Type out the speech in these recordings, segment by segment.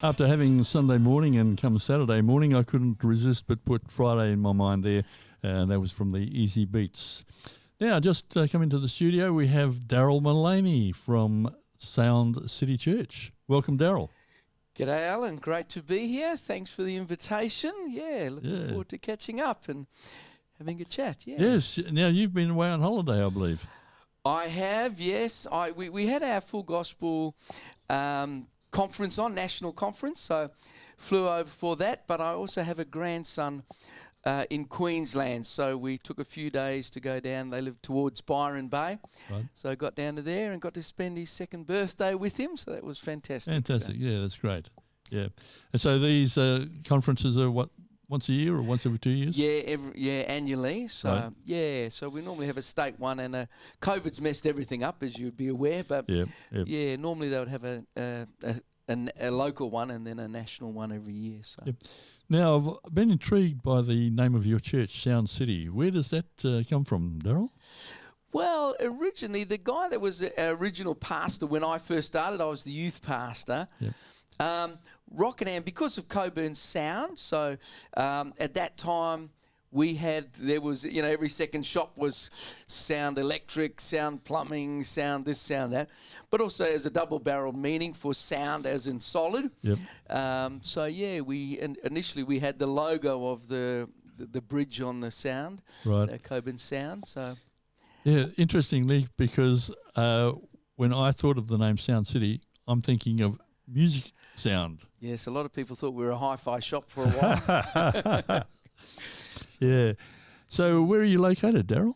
After having Sunday morning and come Saturday morning, I couldn't resist but put Friday in my mind there. That was from the Easy Beats. Now, just come into the studio, we have Daryl Mullaney from Sound City Church. Welcome, Daryl. G'day, Alan. Great to be here. Thanks for the invitation. Looking forward to catching up and having a chat. Yes. Now, you've been away on holiday, I believe. I have, yes. We had our Full Gospel conference on, national conference, so flew over for that. But I also have a grandson in Queensland, so we took a few days to go down. They live towards Byron Bay, right. So I got down to there and got to spend his second birthday with him, so that was fantastic. Fantastic, yeah, that's great. Yeah, and so these conferences are what, once a year or once every 2 years? Yeah, annually. So right. So we normally have a state one, and COVID's messed everything up, as you'd be aware. But normally they would have a local one and then a national one every year. So. Yep. Now, I've been intrigued by the name of your church, Sound City. Where does that come from, Daryl? Well, originally, the guy that was the original pastor when I first started, I was the youth pastor. Yep. Rockingham, because of Coburn Sound, so at that time, there was, every second shop was sound electric, sound plumbing, sound this, sound that, but also as a double-barreled meaning for sound as in solid. Yep. Initially we had the logo of the bridge on the sound, right. Coburn Sound. So. Yeah, interestingly, because when I thought of the name Sound City, I'm thinking of music sound. Yes, a lot of people thought we were a hi-fi shop for a while. Yeah. So where are you located, Daryl?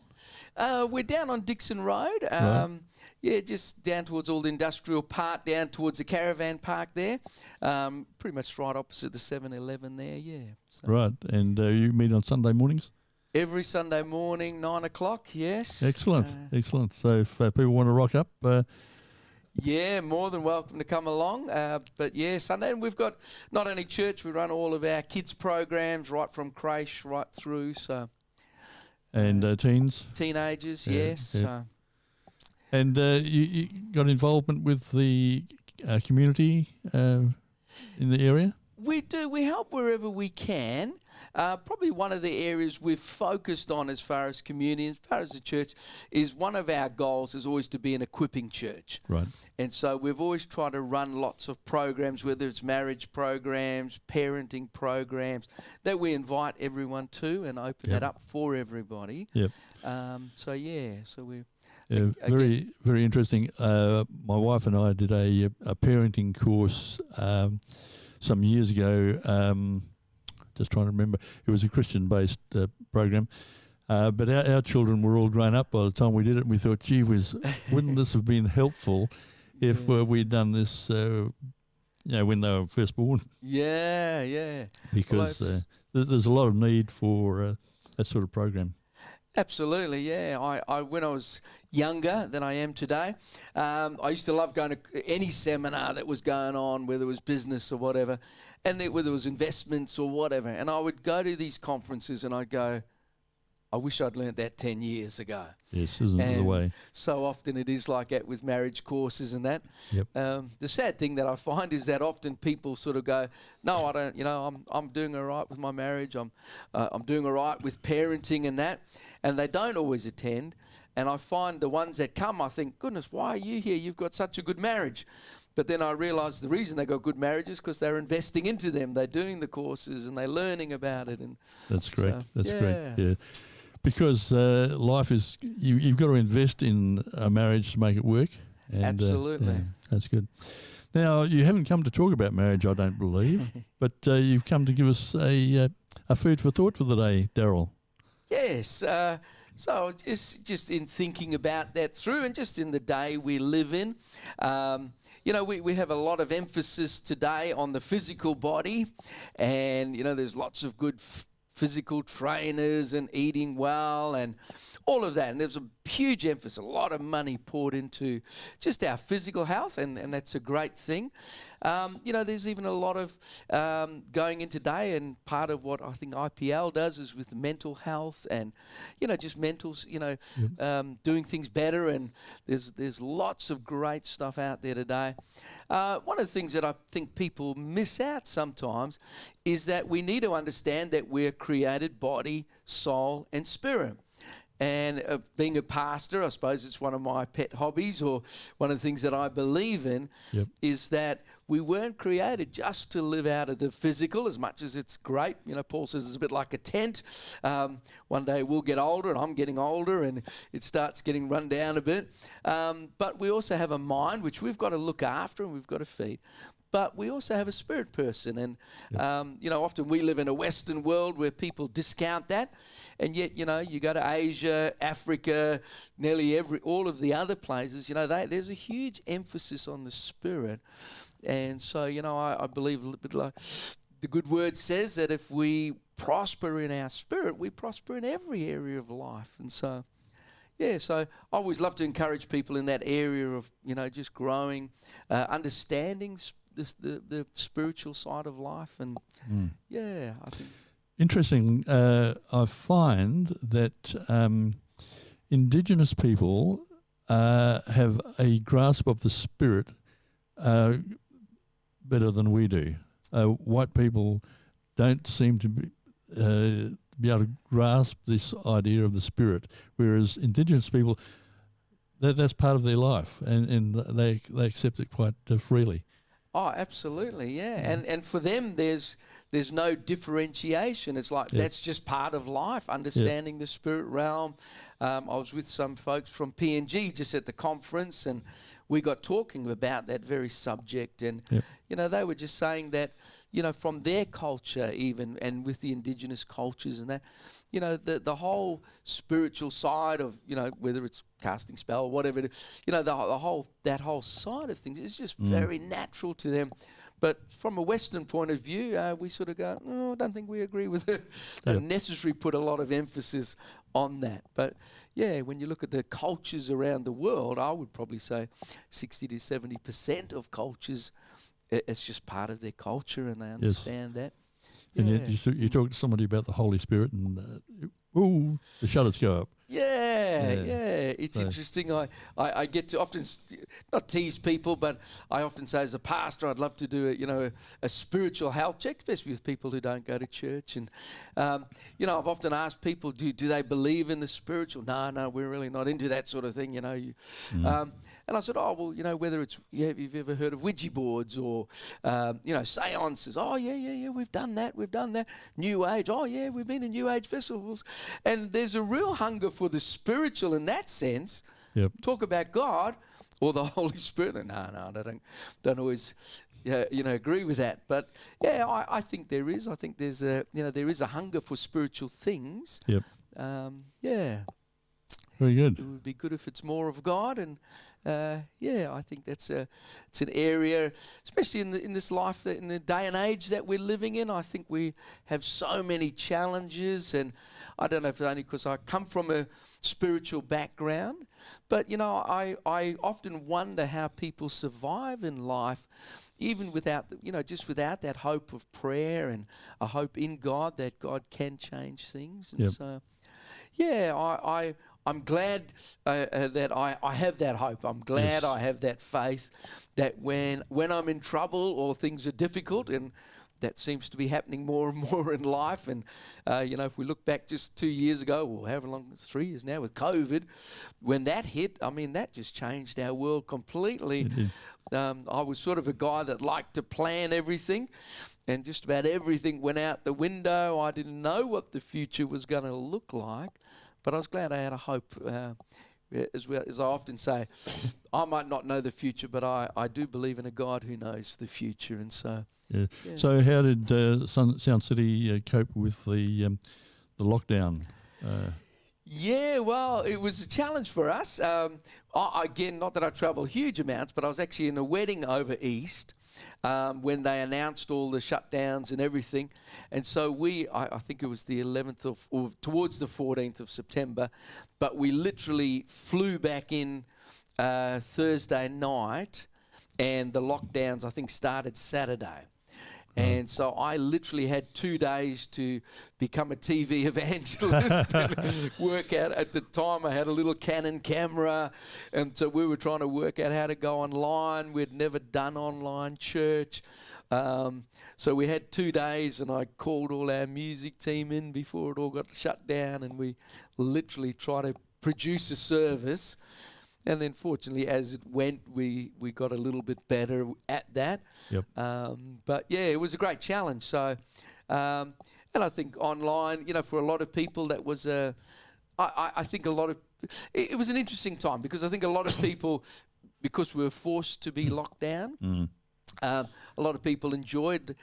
We're down on Dixon Road. Right. Yeah, just down towards all the industrial park, down towards the caravan park there. Pretty much right opposite the 7-Eleven there, yeah. So. Right. And you meet on Sunday mornings? Every Sunday morning, 9 o'clock, yes. Excellent, excellent. So if people want to rock up... yeah, more than welcome to come along. But yeah, Sunday, and we've got not only church, we run all of our kids programs right from creche right through. So, and teens, teenagers, yes. Yeah. And you got involvement with the community in the area? We do. We help wherever we can. Probably one of the areas we've focused on as far as community, as far as the church, is one of our goals is always to be an equipping church. Right. And so we've always tried to run lots of programs, whether it's marriage programs, parenting programs, that we invite everyone to and open that up for everybody. Yep. So we're... Yeah, very, very interesting. My wife and I did a parenting course some years ago. Just trying to remember. It was a Christian-based program. But our children were all grown up by the time we did it, and we thought, gee whiz, wouldn't this have been helpful if we'd done this, when they were first born? Yeah. Because there's a lot of need for that sort of program. Absolutely, yeah. I when I was younger than I am today, I used to love going to any seminar that was going on, whether it was business or whatever, and whether it was investments or whatever. And I would go to these conferences and I'd go, I wish I'd learnt that 10 years ago. Yes, isn't it the way? So often it is like that with marriage courses and that. Yep. The sad thing that I find is that often people sort of go, no, I don't, I'm doing all right with my marriage. I'm doing all right with parenting and that. And they don't always attend. And I find the ones that come, I think, goodness, why are you here? You've got such a good marriage. But then I realise the reason they got good marriages is because they're investing into them. They're doing the courses and they're learning about it. And that's correct. So, that's great. Yeah. Because life is, you've got to invest in a marriage to make it work. And, absolutely. That's good. Now, you haven't come to talk about marriage, I don't believe, but you've come to give us a food for thought for the day, Daryl. Yes. So just in thinking about that through and just in the day we live in, we have a lot of emphasis today on the physical body, and, there's lots of good physical trainers and eating well and all of that. And there's a huge emphasis, a lot of money poured into just our physical health, and that's a great thing. There's even a lot of going in today, and part of what I think IPL does is with mental health and, just mentals, doing things better, and there's lots of great stuff out there today. One of the things that I think people miss out sometimes is that we need to understand that we're created body, soul, and spirit. And being a pastor, I suppose it's one of my pet hobbies, or one of the things that I believe in, is that we weren't created just to live out of the physical, as much as it's great. Paul says it's a bit like a tent. One day we'll get older, and I'm getting older, and it starts getting run down a bit. But we also have a mind, which we've got to look after and we've got to feed. But we also have a spirit person, and often we live in a Western world where people discount that, and yet you go to Asia, Africa, nearly all of the other places. There's a huge emphasis on the spirit, and so I believe a little bit like the good word says that if we prosper in our spirit, we prosper in every area of life, and so. Yeah, so I always love to encourage people in that area of just growing, understanding the spiritual side of life, and I think interesting. I find that Indigenous people have a grasp of the spirit better than we do. White people don't seem to be able to grasp this idea of the spirit, whereas Indigenous people, that's part of their life, and they accept it quite freely. Oh, absolutely, yeah. And for them, there's no differentiation. It's like that's just part of life, understanding the spirit realm. I was with some folks from PNG just at the conference, and we got talking about that very subject. And, they were just saying that, from their culture even, and with the Indigenous cultures and that, the whole spiritual side of, whether it's casting spell or whatever it is, that whole side of things is just very natural to them. But from a Western point of view, we sort of go, I don't think we agree with it. Don't necessarily put a lot of emphasis on that. But when you look at the cultures around the world, I would probably say 60 to 70% of cultures, it's just part of their culture, and they understand that. And you talk to somebody about the Holy Spirit, and the shutters go up. It's interesting. I get to often not tease people, but I often say as a pastor, I'd love to do a spiritual health check, especially with people who don't go to church. And I've often asked people, do they believe in the spiritual? No, we're really not into that sort of thing. And I said, whether it's have you ever heard of Ouija boards or seances? Oh yeah, we've done that. New Age. Oh yeah, we've been in New Age festivals, and there's a real hunger for the spiritual in that sense. Talk about God or the Holy Spirit. No, I don't always agree with that. But I think there is. I think there's there is a hunger for spiritual things. Very good. It would be good if it's more of God, and I think it's an area, especially in this life, in the day and age that we're living in. I think we have so many challenges, and I don't know if it's only because I come from a spiritual background, but I often wonder how people survive in life, even without just without that hope of prayer and a hope in God that God can change things, and so I'm glad that I have that hope. I'm glad I have that faith that when I'm in trouble or things are difficult, and that seems to be happening more and more in life. And, if we look back just 2 years ago, or however long, it's 3 years now with COVID, when that hit, that just changed our world completely. I was sort of a guy that liked to plan everything, and just about everything went out the window. I didn't know what the future was going to look like. But I was glad I had a hope. As I often say, I might not know the future, but I do believe in a God who knows the future. And so, So how did Sound City cope with the lockdown? Yeah, well, it was a challenge for us. Again, not that I travel huge amounts, but I was actually in a wedding over East when they announced all the shutdowns and everything. And so I think it was the 11th or towards the 14th of September, but we literally flew back in Thursday night, and the lockdowns, I think, started Saturday. And so I literally had 2 days to become a TV evangelist and work out. At the time, I had a little Canon camera, and so we were trying to work out how to go online. We'd never done online church. So we had 2 days, and I called all our music team in before it all got shut down, and we literally tried to produce a service. And then fortunately, as it went, we got a little bit better at that. Yep. But yeah, it was a great challenge. So, and I think online, for a lot of people, that was I think a lot of, it was an interesting time, because I think a lot of people, because we were forced to be locked down, a lot of people enjoyed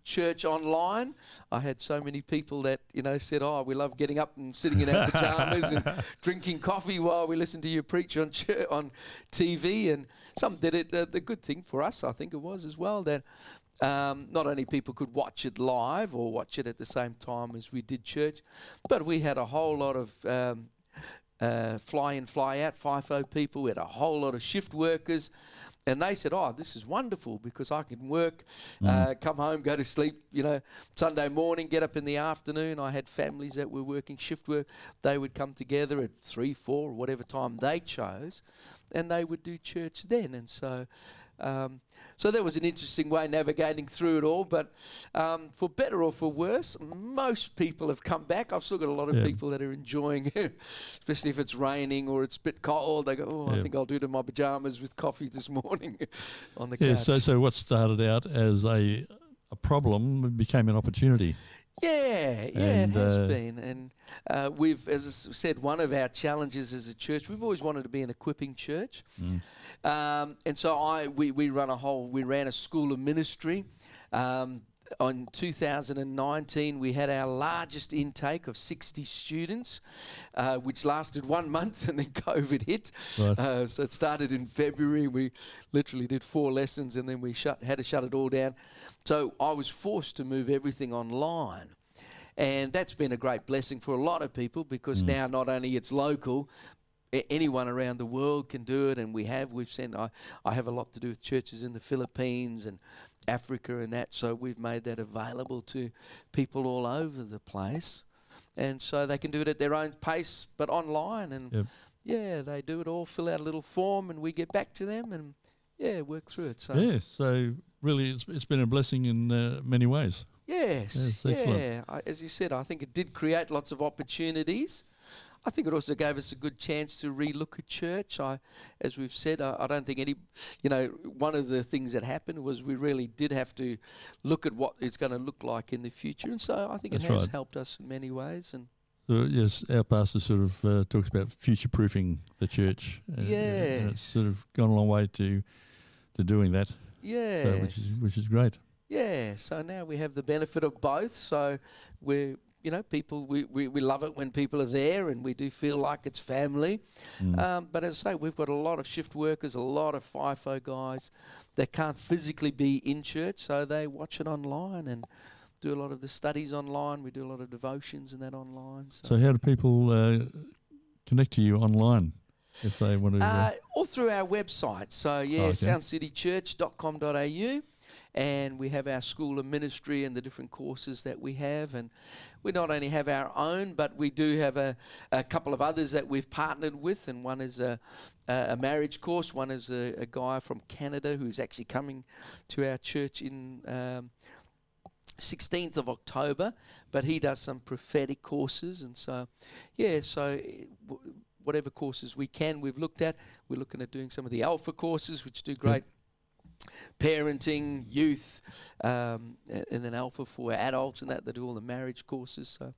church online. I had so many people that said, "Oh, we love getting up and sitting in our pajamas and drinking coffee while we listen to you preach on TV." And some did it. The good thing for us, I think it was as well, that not only people could watch it live or watch it at the same time as we did church, but we had a whole lot of fly in, fly out, FIFO people. We had a whole lot of shift workers. And they said, "Oh, this is wonderful, because I can work, come home, go to sleep, Sunday morning, get up in the afternoon." I had families that were working shift work. They would come together at 3, 4, or whatever time they chose, and they would do church then. And so so that was an interesting way navigating through it all. But for better or for worse, most people have come back. I've still got a lot of people that are enjoying it, especially if it's raining or it's a bit cold. They go, "Oh, I think I'll do it in my pajamas with coffee this morning on the couch." So what started out as a problem became an opportunity. Yeah, it has been. And we've, as I said, one of our challenges as a church, we've always wanted to be an equipping church. And so we ran a school of ministry. On 2019, we had our largest intake of 60 students, which lasted 1 month, and then COVID hit. Right. So it started in February. We literally did 4 lessons, and then we had to shut it all down. So I was forced to move everything online. And that's been a great blessing for a lot of people, because now not only it's local, anyone around the world can do it, and we've sent. I have a lot to do with churches in the Philippines and Africa and that, so we've made that available to people all over the place, and so they can do it at their own pace, but online. And they do it all, fill out a little form, and we get back to them, and work through it. So so really, it's been a blessing in many ways. Yes, as you said, I think it did create lots of opportunities. I think it also gave us a good chance to relook at church. As we've said, I don't think one of the things that happened was we really did have to look at what it's going to look like in the future. And so I think it has helped us in many ways. And so, yes, our pastor sort of talks about future-proofing the church. And it's sort of gone a long way to doing that. Yes. So, which is great. Yeah, so now we have the benefit of both. So we're, people, we love it when people are there, and we do feel like it's family. But as I say, we've got a lot of shift workers, a lot of FIFO guys that can't physically be in church, so they watch it online and do a lot of the studies online. We do a lot of devotions and that online. So how do people connect to you online if they want to? All through our website. So, soundcitychurch.com.au. And we have our school of ministry and the different courses that we have. And we not only have our own, but we do have a couple of others that we've partnered with. And one is a marriage course. One is a guy from Canada who's actually coming to our church in 16th of October. But he does some prophetic courses. And so, whatever courses we can, we've looked at. We're looking at doing some of the Alpha courses, which do great. Parenting, youth, and then Alpha for adults, and that they do all the marriage courses. So,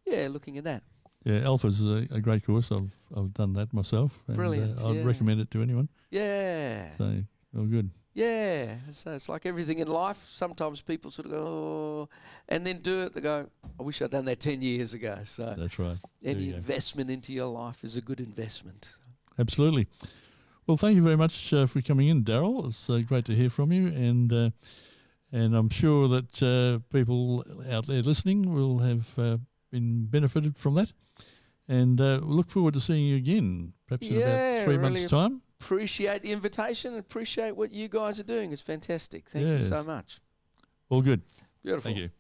looking at that. Yeah, Alpha's a great course. I've done that myself. And, brilliant. I'd recommend it to anyone. Yeah. So, all good. Yeah, so it's like everything in life. Sometimes people sort of go, oh, and then do it. They go, I wish I'd done that 10 years ago. So That's right. any investment into your life is a good investment. Absolutely. Well, thank you very much for coming in, Daryl. It's great to hear from you, and I'm sure that people out there listening will have been benefited from that, and look forward to seeing you again, perhaps in about 3 months' time. Appreciate the invitation and appreciate what you guys are doing. It's fantastic. Thank you so much. All good. Beautiful. Thank you.